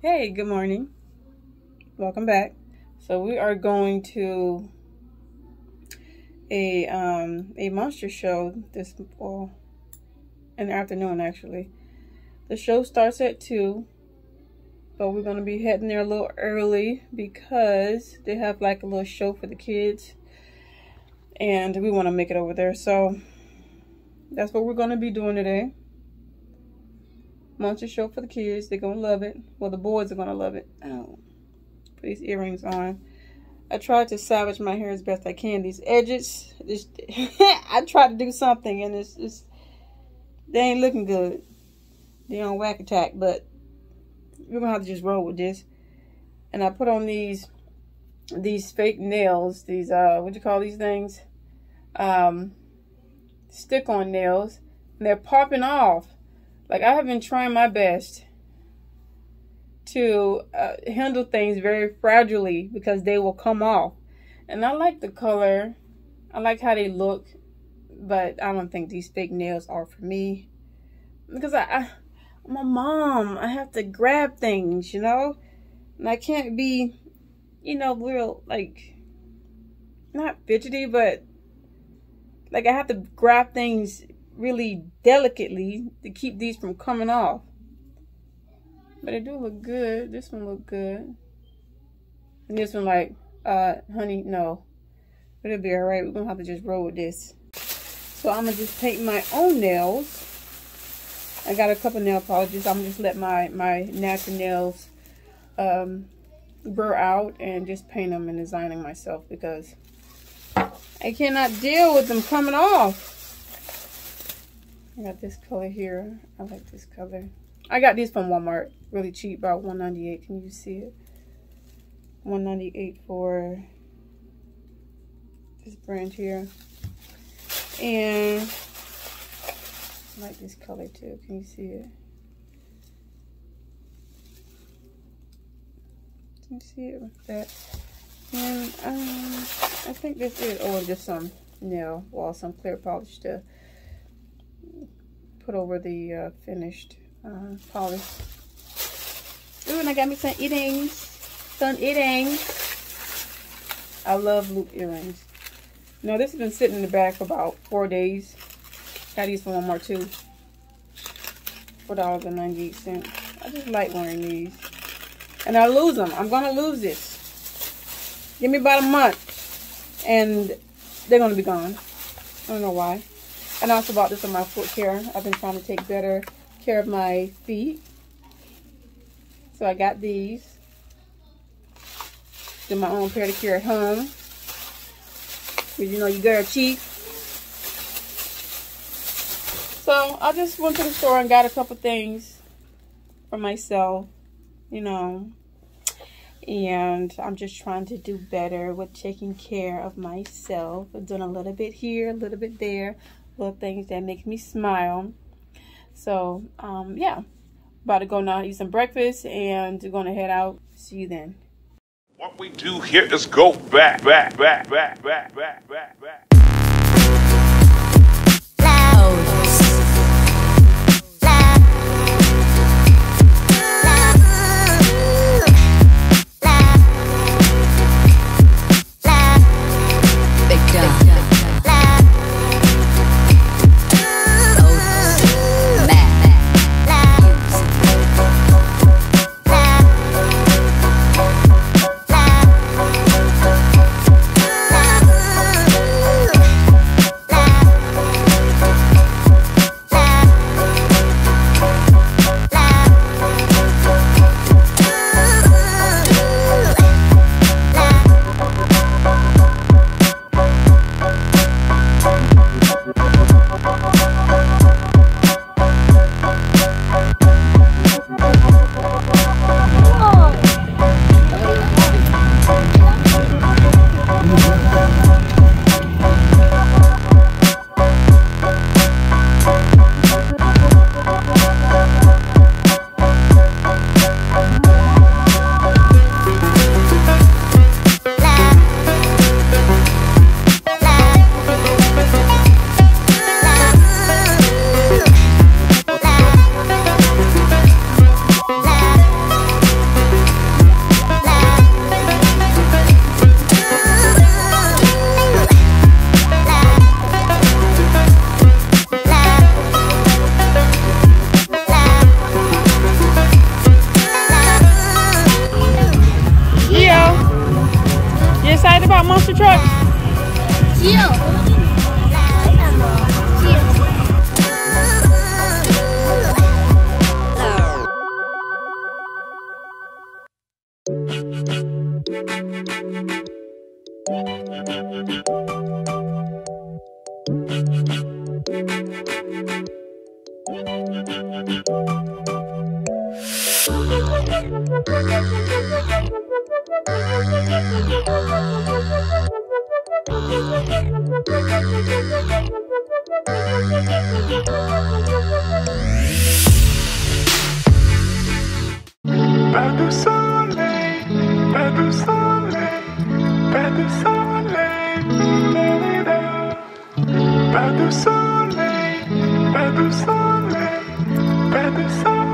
Hey, good morning. Welcome back. So we are going to a monster show this in the afternoon actually. The show starts at 2, but we're gonna be heading there a little early because they have like a little show for the kids, and we want to make it over there. So that's what we're gonna be doing today. Monster show for the kids. They're gonna love it. Well, the boys are gonna love it. Oh, put these earrings on. I tried to salvage my hair as best I can. These edges, I tried to do something, and it's they ain't looking good. They on whack attack, but we're gonna have to just roll with this. And I put on these fake nails. These what you call these things? Stick-on nails, and they're popping off. Like, I have been trying my best to handle things very fragilely because they will come off. And I like the color. I like how they look. But I don't think these fake nails are for me. Because I'm a mom. I have to grab things, you know? And I can't be, real, like, not fidgety, but, like, I have to grab things really delicately to keep these from coming off. But they do look good. This one look good. And this one like, honey, no. But it'll be alright. We're gonna have to just roll with this. So I'm gonna just paint my own nails. I got a couple nail polishes. I'm gonna just let my natural nails grow out and just paint them and design them myself because I cannot deal with them coming off. I got this color here. I like this color. I got these from Walmart. Really cheap, about $1.98. Can you see it? $1.98 for this brand here. And I like this color too. Can you see it? Can you see it with that? And I think this is, just some nail, some clear polish to put over the finished polish. Ooh, and I got me some earrings. I love loop earrings. No, this has been sitting in the bag for about 4 days. Got these from Walmart too. $4.98. I just like wearing these. And I lose them. I'm gonna lose this. Give me about a month and they're gonna be gone. I don't know why. And I also bought this on my foot care. I've been trying to take better care of my feet. So I got these. Did my own pedicure at home. Because you gotta cheat. So I just went to the store and got a couple things for myself. And I'm just trying to do better with taking care of myself. I'm doing a little bit here, a little bit there. Little things that make me smile. So yeah, about to go now, eat some breakfast, and we're gonna head out. See you then. What we do here is go back. about monster trucks? Pas de soleil, pas de soleil, pas de soleil, pas de soleil, pas de soleil, pas de soleil.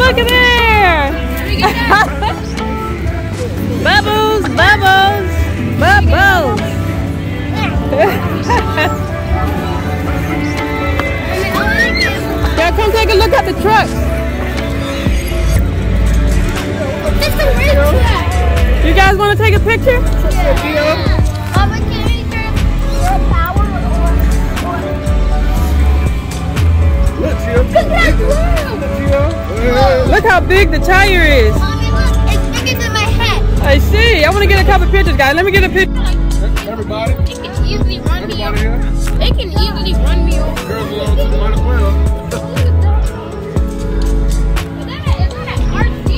Look at there! Bubbles, bubbles, bubbles. Yeah, come take a look at the truck. It's the red truck. You guys want to take a picture? Yeah. Can we turn your power Look how big the tire is. Mommy, look, it's bigger than my head. I see. I want to get a couple pictures, guys. Let me get a picture. Everybody? It can easily run me over. Here? It can easily run me over. Girls belong to the might as well. Is that an RC?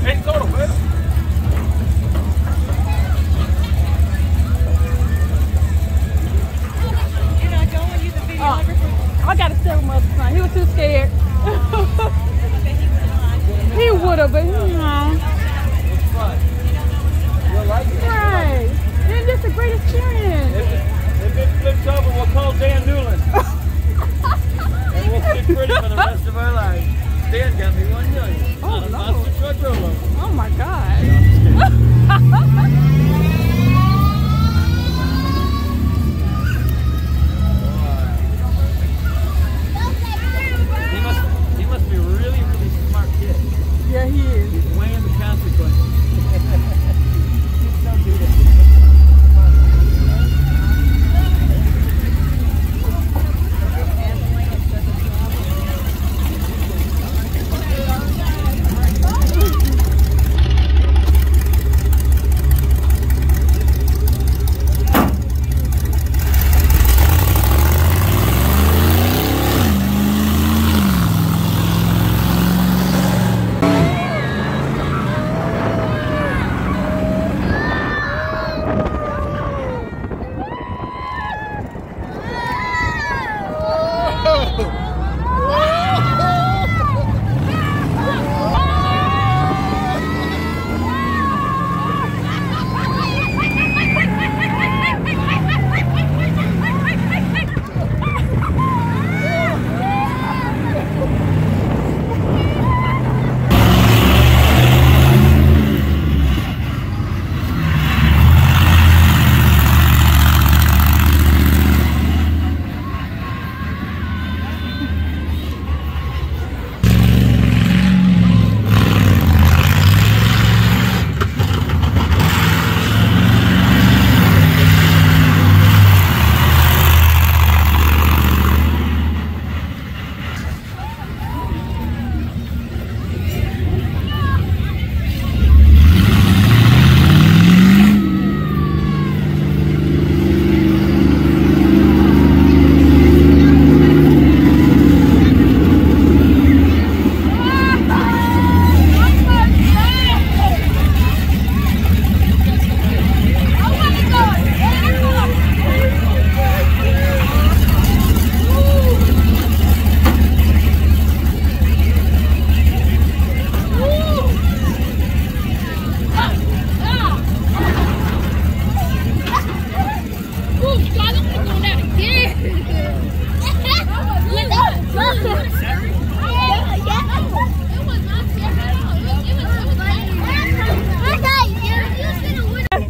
Hey, soda, man. I got to stay with my other son. He was too scared.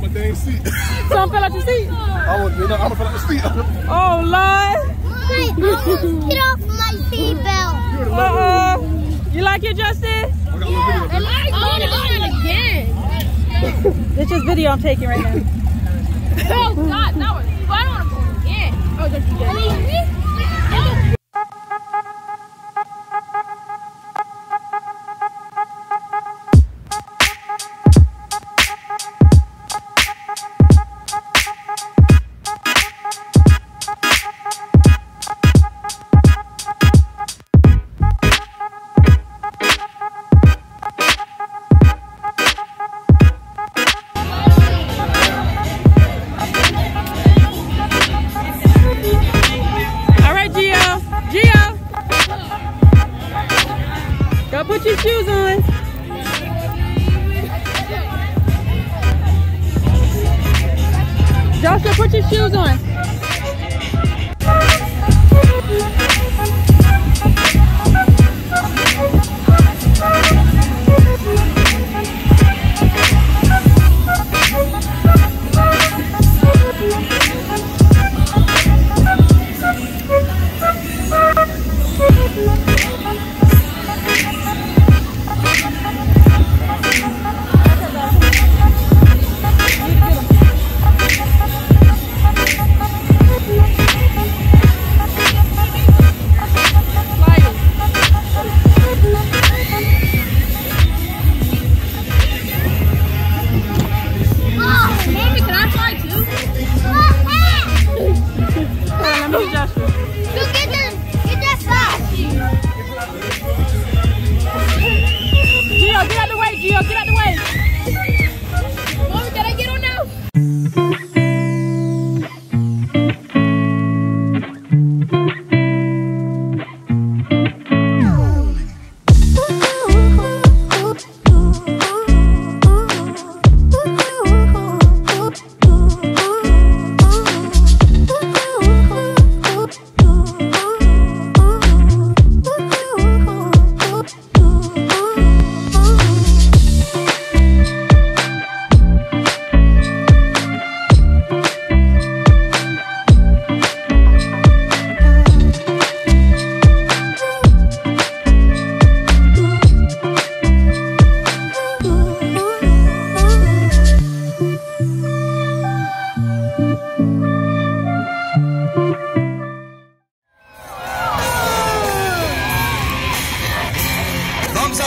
my dang seat. Someone fell out your seat. I'm gonna fill out the seat. Oh, Lord. Get off my seatbelt. Uh-oh. You like it, Justin? I want to go in again. It's just video I'm taking right now. Oh, God, that was fun. I don't want to go again. Oh, just again. Go put your shoes on. Joshua, put your shoes on.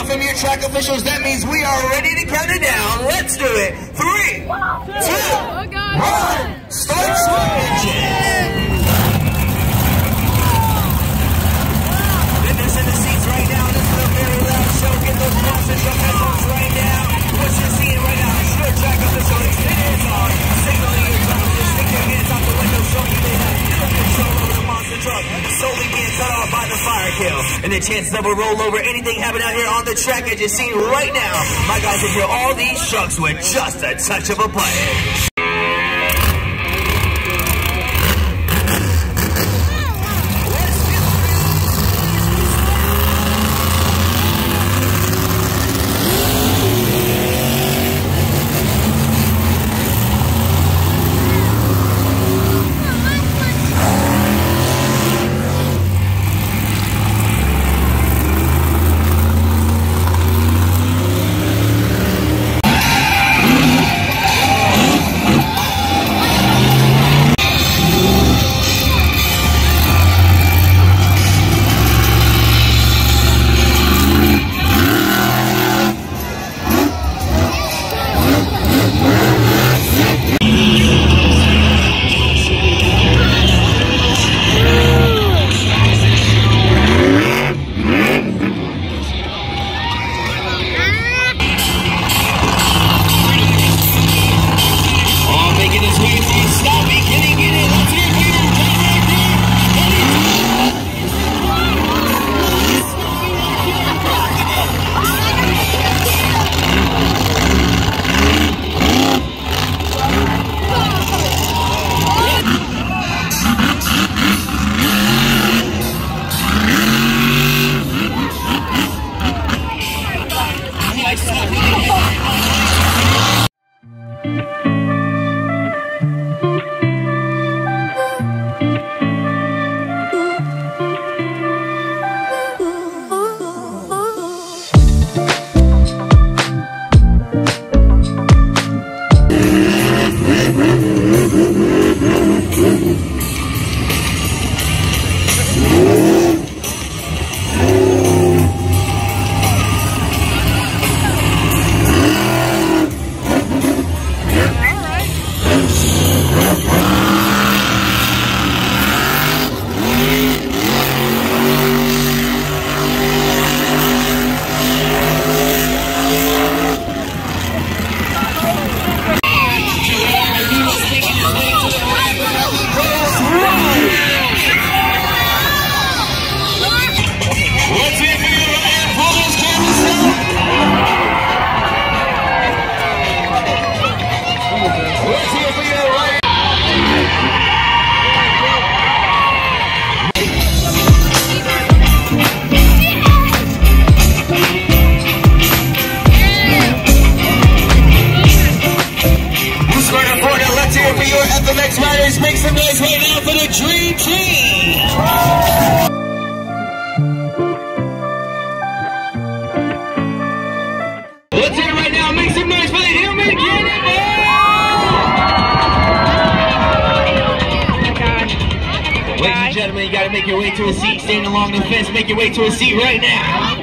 From your track officials, that means we are ready to count it down. Let's do it. 3, 2, 1, start slow engine. Fitness in the seats right now. This is a very loud show. Get those monster truck headphones right now. What you're seeing right now is your track official. It is on. Signaling your drivers. Just stick your hands out the window so you may have no control over the monster truck. Solely being cut off by the fire kill. And the chances of a rollover, anything happening out here on the track as you see right now. My guys can kill all these trucks with just a touch of a button. noise right now for the Dream Team. Let's hear it right now. Make some noise for the Human Cannonball. Ladies and gentlemen, you gotta make your way to a seat. Stand along the fence. Make your way to a seat right now.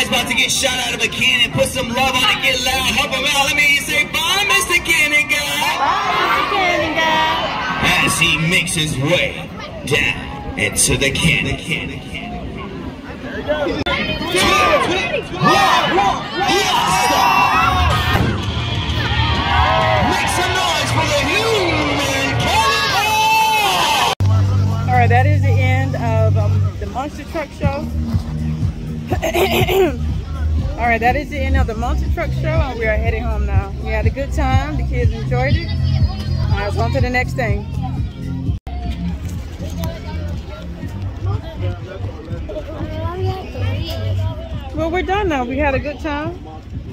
About to get shot out of a cannon. Put some love on it, get loud, help him out. Let me hear you say, bye, Mr. Cannon Guy. Bye, Mr. Cannon Guy. As he makes his way down into the cannon. Make some noise for the Human Cannonball. All right, that is the end of the Monster Truck Show. Alright, that is the end of the Monster Truck Show, and we are heading home now. We had a good time, the kids enjoyed it. Alright, let's go on to the next thing. Well, we're done now. We had a good time,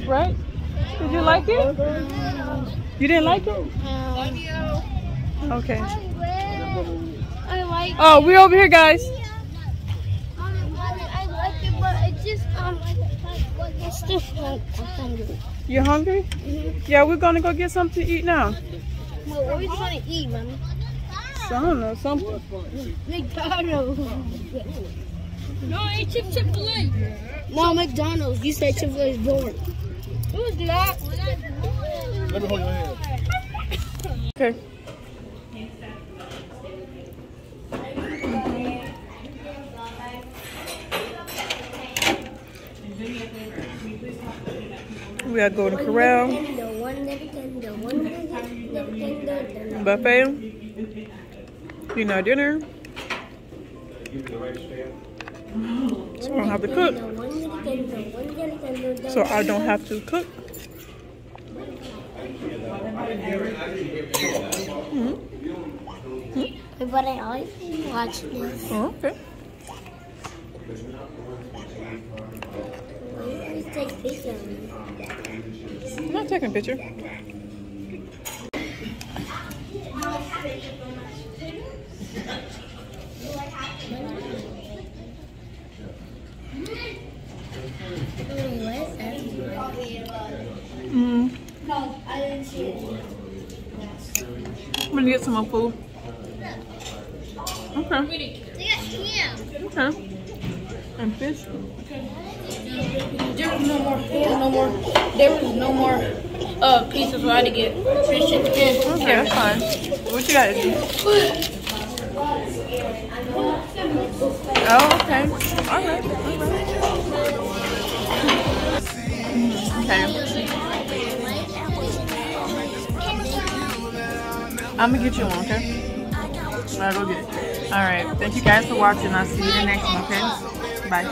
right? Did you like it? You didn't like it? Okay. I like. Oh, we're over here, guys. It's just like I'm hungry. You're hungry? Yeah, we're gonna go get something to eat now. Well, what are we trying to eat, Mommy? So, I don't know, something. McDonald's. No, it's Chick-fil-A. No, McDonald's. You said Chick-fil-A is boring. It was not. Let me hold your hand. Okay. We got Golden Corral, buffet, dinner. So I don't have to cook. So I don't have to cook. But I always watch this. Oh, okay. Take pictures. I'm not taking a picture. I'm gonna get some more food. Okay. Okay. And fish. There was no more pieces, so I had to get fish and chicken. Okay, that's fine. What you got to do? Oh, okay. All right. Okay. I'm gonna get you one, okay? Alright, go get it. Alright, thank you guys for watching. I'll see you in the next one, okay? Bye.